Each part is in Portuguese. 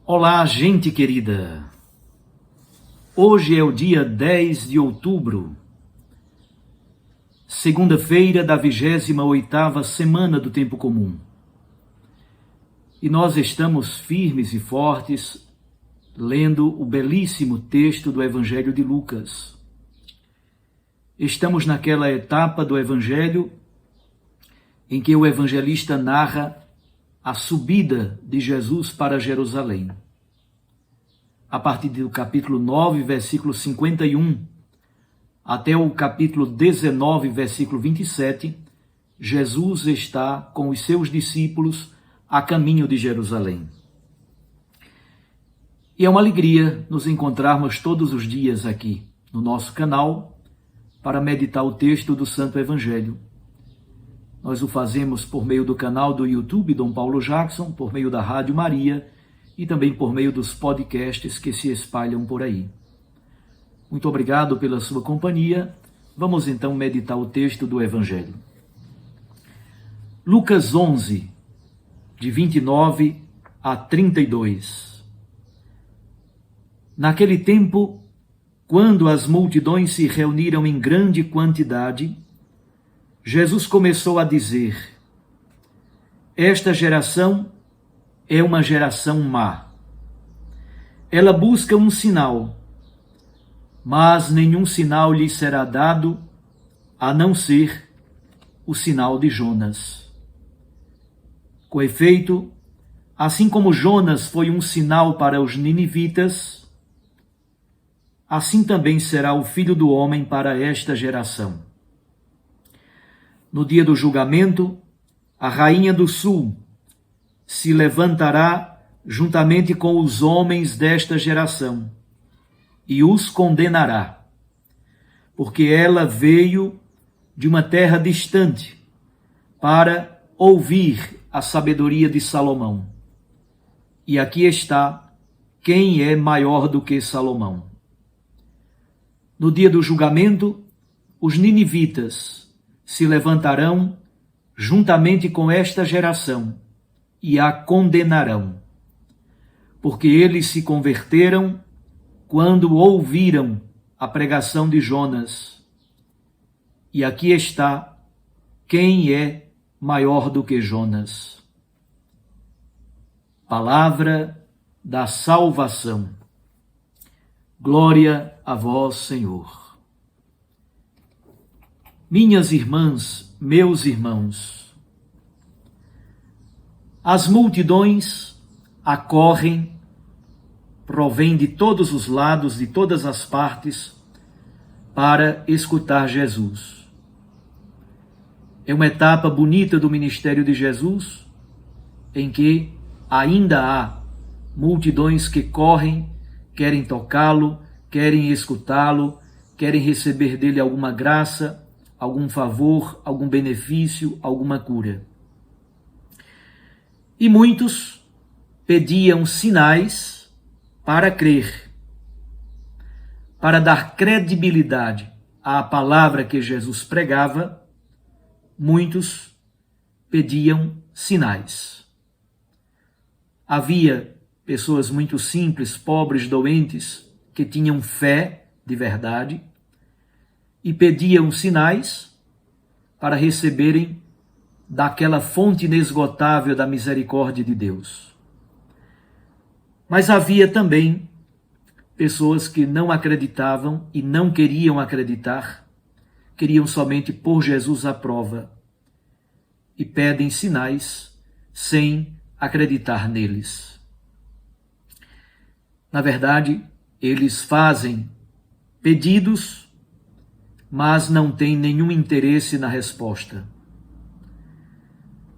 Olá, gente querida! Hoje é o dia 10 de outubro, segunda-feira da 28ª semana do Tempo Comum. E nós estamos firmes e fortes lendo o belíssimo texto do Evangelho de Lucas. Estamos naquela etapa do Evangelho em que o evangelista narra a subida de Jesus para Jerusalém. A partir do capítulo 9, versículo 51, até o capítulo 19, versículo 27, Jesus está com os seus discípulos a caminho de Jerusalém. E é uma alegria nos encontrarmos todos os dias aqui no nosso canal para meditar o texto do Santo Evangelho. Nós o fazemos por meio do canal do YouTube Dom Paulo Jackson, por meio da Rádio Maria e também por meio dos podcasts que se espalham por aí. Muito obrigado pela sua companhia. Vamos então meditar o texto do Evangelho. Lucas 11, de 29 a 32. Naquele tempo, quando as multidões se reuniram em grande quantidade, Jesus começou a dizer: esta geração é uma geração má. Ela busca um sinal, mas nenhum sinal lhe será dado, a não ser o sinal de Jonas. Com efeito, assim como Jonas foi um sinal para os ninivitas, assim também será o Filho do Homem para esta geração. No dia do julgamento, a rainha do sul se levantará juntamente com os homens desta geração e os condenará, porque ela veio de uma terra distante para ouvir a sabedoria de Salomão. E aqui está quem é maior do que Salomão. No dia do julgamento, os ninivitas se levantarão juntamente com esta geração e a condenarão, porque eles se converteram quando ouviram a pregação de Jonas. E aqui está quem é maior do que Jonas. Palavra da salvação. Glória a vós, Senhor. Minhas irmãs, meus irmãos, as multidões acorrem, provêm de todos os lados, de todas as partes, para escutar Jesus. É uma etapa bonita do ministério de Jesus, em que ainda há multidões que correm, querem tocá-lo, querem escutá-lo, querem receber dele alguma graça, algum favor, algum benefício, alguma cura. E muitos pediam sinais para crer, para dar credibilidade à palavra que Jesus pregava. Muitos pediam sinais. Havia pessoas muito simples, pobres, doentes, que tinham fé de verdade e pediam sinais para receberem daquela fonte inesgotável da misericórdia de Deus. Mas havia também pessoas que não acreditavam e não queriam acreditar, queriam somente pôr Jesus à prova e pedem sinais sem acreditar neles. Na verdade, eles fazem pedidos, mas não têm nenhum interesse na resposta.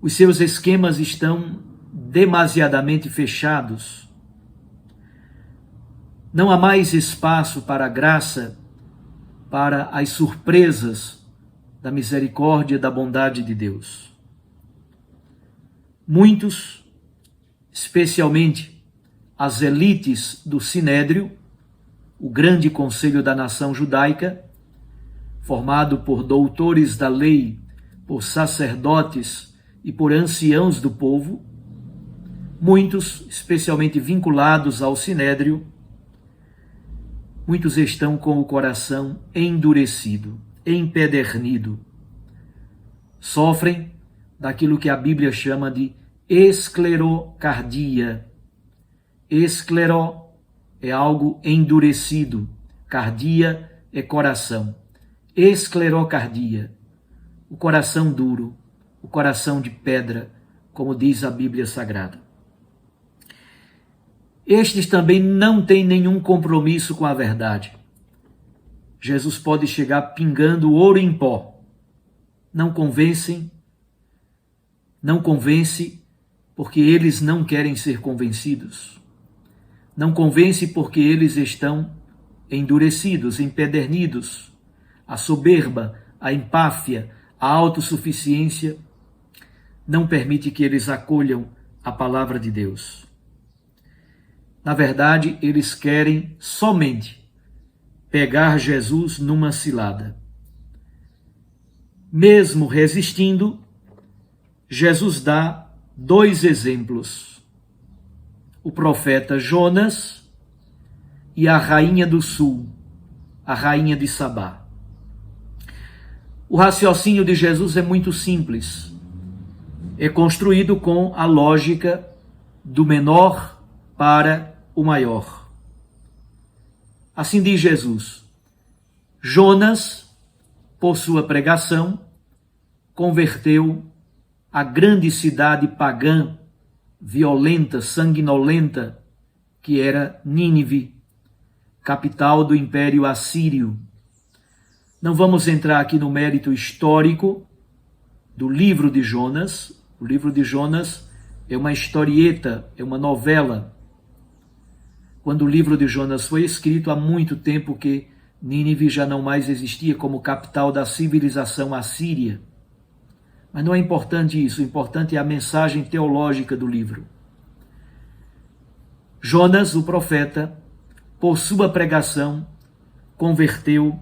Os seus esquemas estão demasiadamente fechados. Não há mais espaço para a graça, para as surpresas da misericórdia e da bondade de Deus. Muitos, especialmente as elites do Sinédrio, o grande conselho da nação judaica, formado por doutores da lei, por sacerdotes e por anciãos do povo, Muitos, especialmente vinculados ao Sinédrio, muitos estão com o coração endurecido, empedernido. Sofrem daquilo que a Bíblia chama de esclerocardia. Esclero é algo endurecido, cardia é coração. Esclerocardia, o coração duro, o coração de pedra, como diz a Bíblia Sagrada. Estes também não têm nenhum compromisso com a verdade. Jesus pode chegar pingando ouro em pó. Não convence porque eles não querem ser convencidos. Não convence porque eles estão endurecidos, empedernidos. A soberba, a empáfia, a autossuficiência não permite que eles acolham a palavra de Deus. Na verdade, eles querem somente pegar Jesus numa cilada. Mesmo resistindo, Jesus dá 2 exemplos: o profeta Jonas e a rainha do sul, a rainha de Sabá. O raciocínio de Jesus é muito simples. É construído com a lógica do menor para o maior. Assim diz Jesus: Jonas, por sua pregação, converteu a grande cidade pagã, violenta, sanguinolenta, que era Nínive, capital do Império Assírio. Não vamos entrar aqui no mérito histórico do livro de Jonas. O livro de Jonas é uma historieta, é uma novela. Quando o livro de Jonas foi escrito, há muito tempo que Nínive já não mais existia como capital da civilização assíria. Mas não é importante isso, o importante é a mensagem teológica do livro. Jonas, o profeta, por sua pregação, converteu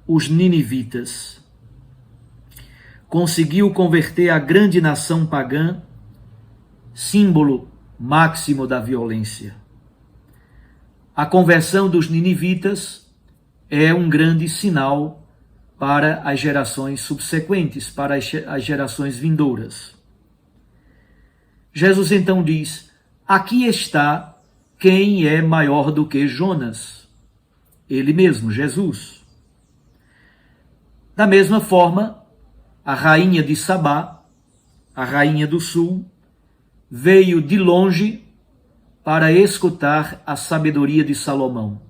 os ninivitas. Conseguiu converter a grande nação pagã, símbolo máximo da violência. A conversão dos ninivitas é um grande sinal para as gerações subsequentes, para as gerações vindouras. Jesus então diz: aqui está quem é maior do que Jonas. Ele mesmo, Jesus. Da mesma forma, a rainha de Sabá, a rainha do sul, veio de longe para escutar a sabedoria de Salomão.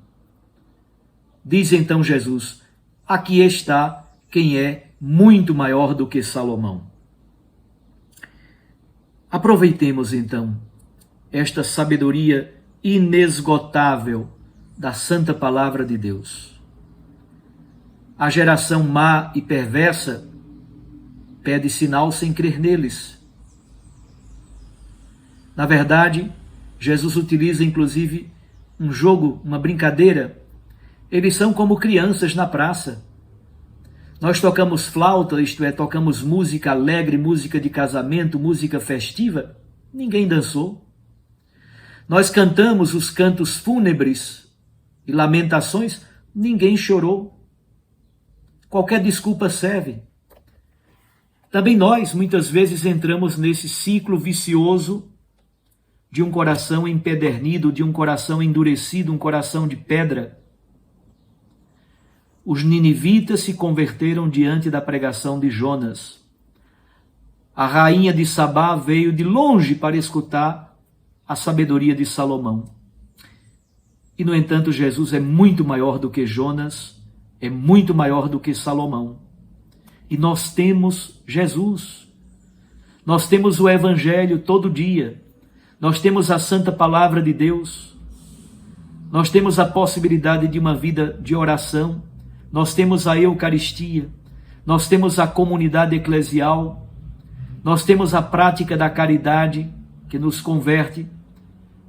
Diz então Jesus: aqui está quem é muito maior do que Salomão. Aproveitemos então esta sabedoria inesgotável da santa palavra de Deus. A geração má e perversa pede sinal sem crer neles. Na verdade, Jesus utiliza inclusive um jogo, uma brincadeira. Eles são como crianças na praça. Nós tocamos flauta, isto é, tocamos música alegre, música de casamento, música festiva. Ninguém dançou. Nós cantamos os cantos fúnebres e lamentações. Ninguém chorou. Qualquer desculpa serve. Também nós, muitas vezes, entramos nesse ciclo vicioso de um coração empedernido, de um coração endurecido, um coração de pedra. Os ninivitas se converteram diante da pregação de Jonas. A rainha de Sabá veio de longe para escutar a sabedoria de Salomão. E, no entanto, Jesus é muito maior do que Jonas, é muito maior do que Salomão. E nós temos Jesus. Nós temos o Evangelho todo dia. Nós temos a santa palavra de Deus. Nós temos a possibilidade de uma vida de oração. Nós temos a Eucaristia. Nós temos a comunidade eclesial. Nós temos a prática da caridade que nos converte.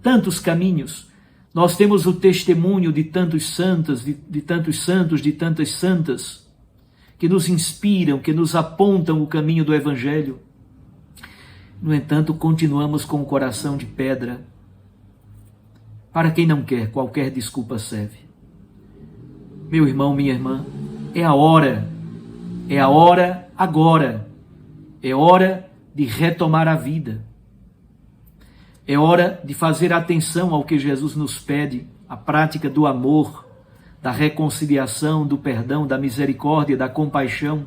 Tantos caminhos. Nós temos o testemunho de tantos santos, de tantos santos, de tantas santas, que nos inspiram, que nos apontam o caminho do Evangelho. No entanto, continuamos com o coração de pedra. Para quem não quer, qualquer desculpa serve. Meu irmão, minha irmã, é a hora agora. É hora de retomar a vida. É hora de fazer atenção ao que Jesus nos pede, a prática do amor, da reconciliação, do perdão, da misericórdia, da compaixão.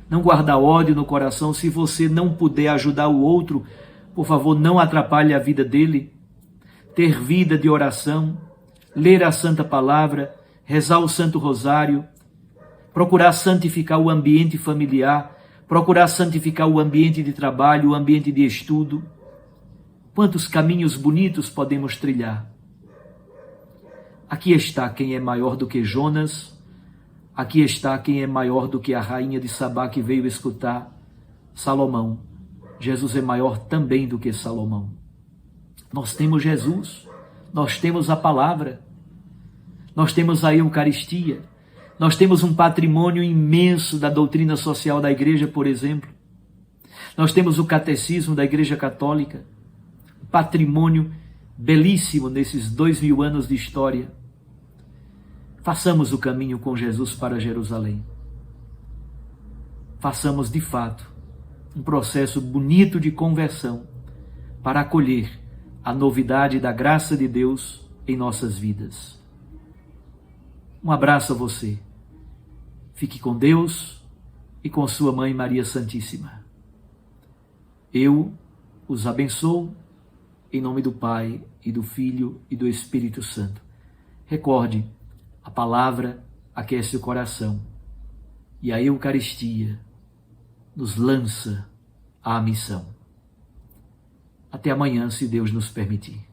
Não guardar ódio no coração. Se você não puder ajudar o outro, por favor, não atrapalhe a vida dele. Ter vida de oração, ler a Santa Palavra, rezar o Santo Rosário, procurar santificar o ambiente familiar, procurar santificar o ambiente de trabalho, o ambiente de estudo. Quantos caminhos bonitos podemos trilhar? Aqui está quem é maior do que Jonas, aqui está quem é maior do que a rainha de Sabá que veio escutar Salomão. Jesus é maior também do que Salomão. Nós temos Jesus, nós temos a palavra, nós temos a Eucaristia, nós temos um patrimônio imenso da doutrina social da Igreja, por exemplo. Nós temos o catecismo da Igreja Católica, patrimônio belíssimo nesses 2000 anos de história. Façamos o caminho com Jesus para Jerusalém. Façamos, de fato, um processo bonito de conversão para acolher a novidade da graça de Deus em nossas vidas. Um abraço a você. Fique com Deus e com sua Mãe Maria Santíssima. Eu os abençoo em nome do Pai e do Filho e do Espírito Santo. Recorde, a palavra aquece o coração e a Eucaristia nos lança à missão. Até amanhã, se Deus nos permitir.